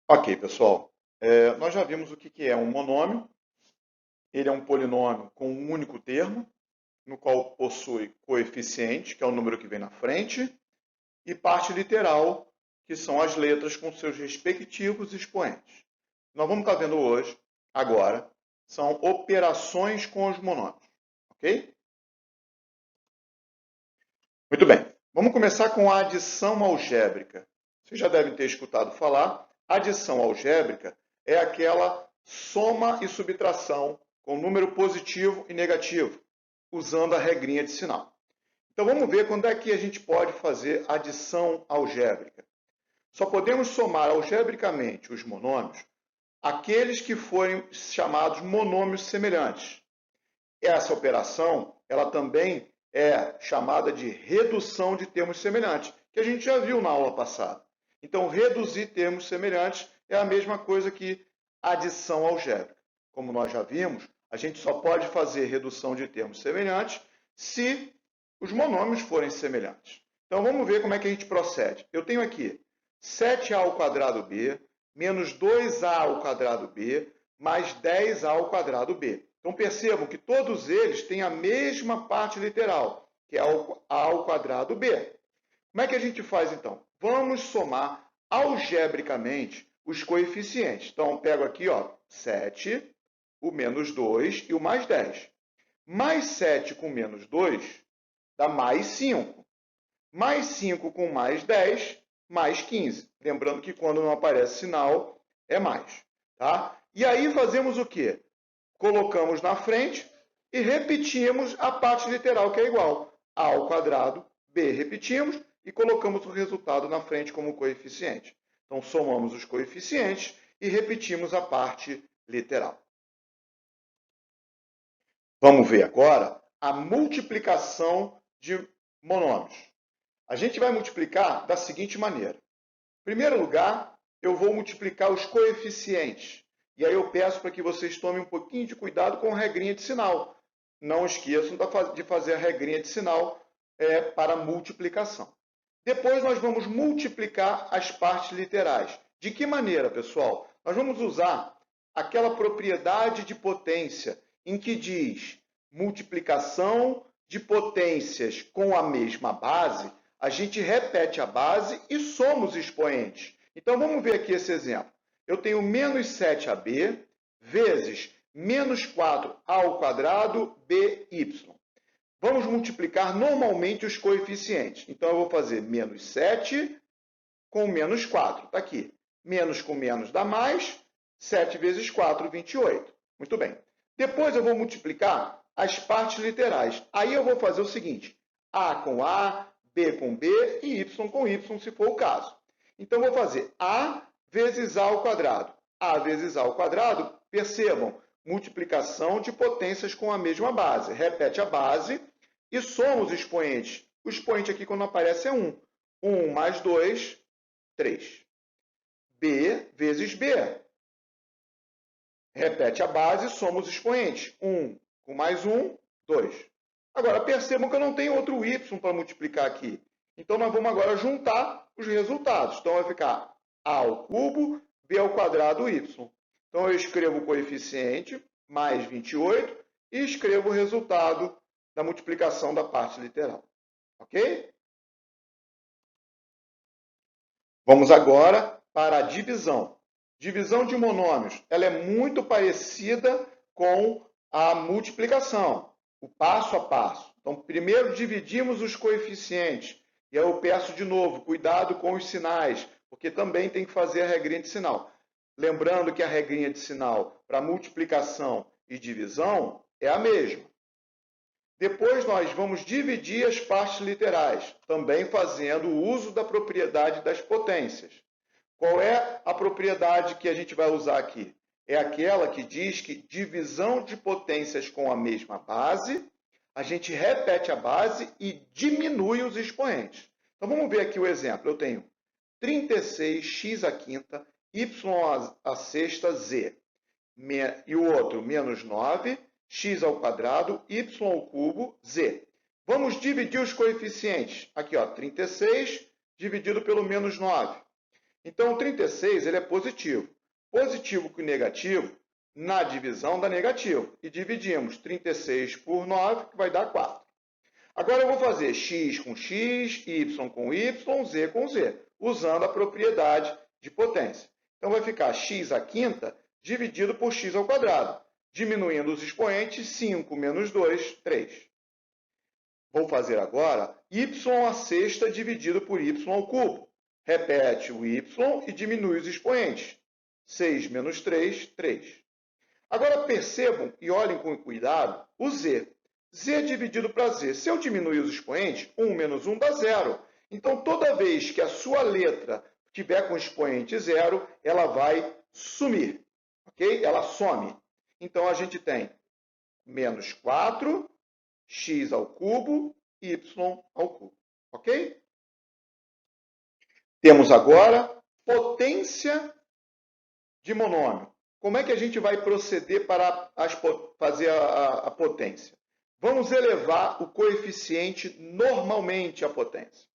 Ok, pessoal. Nós já vimos o que é um monômio. Ele é um polinômio com um único termo, no qual possui coeficiente, que é o número que vem na frente, e parte literal, que são as letras com seus respectivos expoentes. Nós vamos estar vendo hoje, agora, são operações com os monômios. Ok? Muito bem. Vamos começar com a adição algébrica. Vocês já devem ter escutado falar. Adição algébrica é aquela soma e subtração com número positivo e negativo, usando a regrinha de sinal. Então vamos ver quando é que a gente pode fazer adição algébrica. Só podemos somar algebricamente os monômios aqueles que forem chamados monômios semelhantes. Essa operação, ela também é chamada de redução de termos semelhantes, que a gente já viu na aula passada. Então, reduzir termos semelhantes é a mesma coisa que adição algébrica. Como nós já vimos, a gente só pode fazer redução de termos semelhantes se os monômios forem semelhantes. Então, vamos ver como é que a gente procede. Eu tenho aqui 7a ao quadrado b menos 2a ao quadrado b mais 10a ao quadrado b. Então, percebam que todos eles têm a mesma parte literal, que é a ao quadrado b. Como é que a gente faz, então? Vamos somar algebricamente os coeficientes. Então, pego aqui 7, o menos 2 e o mais 10. Mais 7 com menos 2 dá mais 5. Mais 5 com mais 10, mais 15. Lembrando que quando não aparece sinal, é mais. Tá? E aí fazemos o quê? Colocamos na frente e repetimos a parte literal, que é igual. A ao quadrado, b repetimos e colocamos o resultado na frente como coeficiente. Então, somamos os coeficientes e repetimos a parte literal. Vamos ver agora a multiplicação de monômios. A gente vai multiplicar da seguinte maneira. Em primeiro lugar, eu vou multiplicar os coeficientes. E aí eu peço para que vocês tomem um pouquinho de cuidado com a regrinha de sinal. Não esqueçam de fazer a regrinha de sinal para multiplicação. Depois nós vamos multiplicar as partes literais. De que maneira, pessoal? Nós vamos usar aquela propriedade de potência em que diz multiplicação de potências com a mesma base. A gente repete a base e soma os expoentes. Então, vamos ver aqui esse exemplo. Eu tenho menos 7ab vezes menos 4a ao quadrado by. Vamos multiplicar normalmente os coeficientes. Então, eu vou fazer menos 7 com menos 4. Está aqui. Menos com menos dá mais. 7 vezes 4, 28. Muito bem. Depois eu vou multiplicar as partes literais. Aí eu vou fazer o seguinte. A com A, B com B e Y com Y, se for o caso. Então, vou fazer A vezes A ao quadrado. A vezes A ao quadrado, percebam, multiplicação de potências com a mesma base. Repete a base e soma os expoentes. O expoente aqui, quando aparece, é 1. 1 mais 2, 3. B vezes B. Repete a base e soma os expoentes. 1 com mais 1, 2. Agora, percebam que eu não tenho outro y para multiplicar aqui. Então, nós vamos agora juntar os resultados. Então, vai ficar a ao cubo, b ao quadrado, y. Então, eu escrevo o coeficiente, mais 28, e escrevo o resultado da multiplicação da parte literal. Ok? Vamos agora para a divisão. Divisão de monômios. Ela é muito parecida com a multiplicação, o passo a passo. Então, primeiro dividimos os coeficientes. E aí eu peço de novo, cuidado com os sinais, porque também tem que fazer a regrinha de sinal. Lembrando que a regrinha de sinal para multiplicação e divisão é a mesma. Depois nós vamos dividir as partes literais, também fazendo o uso da propriedade das potências. Qual é a propriedade que a gente vai usar aqui? É aquela que diz que divisão de potências com a mesma base, a gente repete a base e diminui os expoentes. Então, vamos ver aqui o exemplo. Eu tenho 36x à quinta, y à sexta, z. E o outro, menos 9, x ao quadrado, y ao cubo, z. Vamos dividir os coeficientes. Aqui, 36 dividido pelo menos 9. Então, o 36 ele é positivo. Positivo com negativo, na divisão dá negativo. E dividimos 36 por 9, que vai dar 4. Agora eu vou fazer x com x, y com y, z com z, usando a propriedade de potência. Então, vai ficar x à quinta dividido por x ao quadrado. Diminuindo os expoentes, 5 menos 2, 3. Vou fazer agora y à sexta dividido por y ao cubo. Repete o y e diminui os expoentes. 6 menos 3, 3. Agora percebam e olhem com cuidado o z. Z dividido para z. Se eu diminuir os expoentes, 1 menos 1 dá 0. Então, toda vez que a sua letra tiver com expoente 0, ela vai sumir. Ok? Ela some. Então, a gente tem menos 4, x ao cubo, y ao cubo. Ok? Temos agora potência de monômio. Como é que a gente vai proceder para fazer a potência? Vamos elevar o coeficiente normalmente à potência.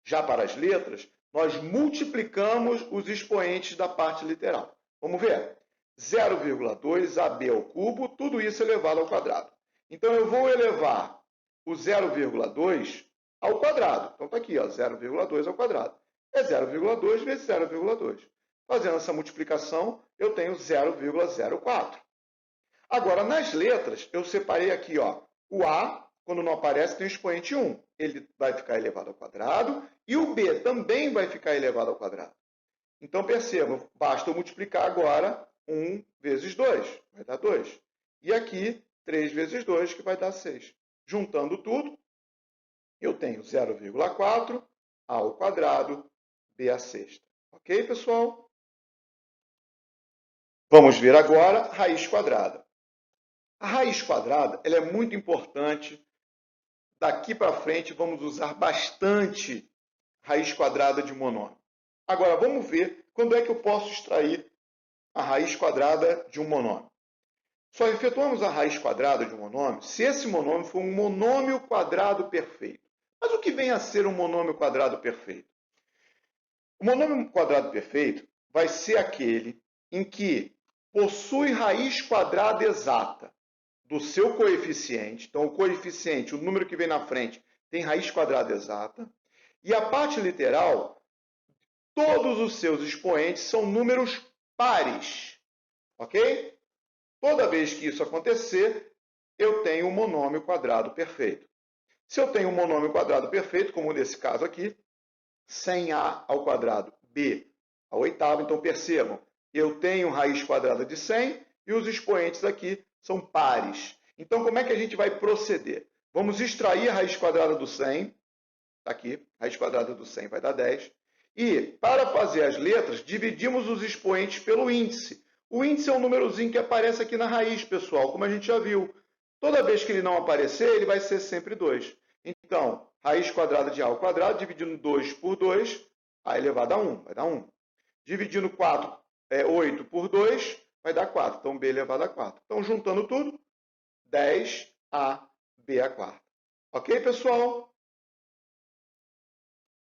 Já para as letras, nós multiplicamos os expoentes da parte literal. Vamos ver? 0,2 AB ao cubo, tudo isso elevado ao quadrado. Então, eu vou elevar o 0,2 ao quadrado. Então, está aqui, 0,2 ao quadrado. É 0,2 vezes 0,2. Fazendo essa multiplicação, eu tenho 0,04. Agora, nas letras, eu separei aqui, o A, quando não aparece, tem o expoente 1. Ele vai ficar elevado ao quadrado. E o B também vai ficar elevado ao quadrado. Então, percebam, basta eu multiplicar agora 1 vezes 2, vai dar 2. E aqui, 3 vezes 2, que vai dar 6. Juntando tudo, eu tenho 0,4 A ao quadrado, B à sexta. Ok, pessoal? Vamos ver agora a raiz quadrada. A raiz quadrada ela é muito importante. Daqui para frente, vamos usar bastante raiz quadrada de monômio. Agora, vamos ver quando é que eu posso extrair a raiz quadrada de um monômio. Só efetuamos a raiz quadrada de um monômio se esse monômio for um monômio quadrado perfeito. Mas o que vem a ser um monômio quadrado perfeito? O monômio quadrado perfeito vai ser aquele em que possui raiz quadrada exata do seu coeficiente. Então, o coeficiente, o número que vem na frente, tem raiz quadrada exata. E a parte literal, todos os seus expoentes são números pares. Ok? Toda vez que isso acontecer, eu tenho um monômio quadrado perfeito. Se eu tenho um monômio quadrado perfeito, como nesse caso aqui, 100A ao quadrado, B ao oitavo. Então, percebam, eu tenho raiz quadrada de 100 e os expoentes aqui são pares. Então, como é que a gente vai proceder? Vamos extrair a raiz quadrada do 100. Está aqui, raiz quadrada do 100 vai dar 10. E, para fazer as letras, dividimos os expoentes pelo índice. O índice é um númerozinho que aparece aqui na raiz, pessoal, como a gente já viu. Toda vez que ele não aparecer, ele vai ser sempre 2. Então, raiz quadrada de A ao quadrado, dividindo 2 por 2, A elevado a 1, vai dar 1. Dividindo 8 por 2, vai dar 4. Então, B elevado a 4. Então, juntando tudo, 10A, B a quarta. Ok, pessoal?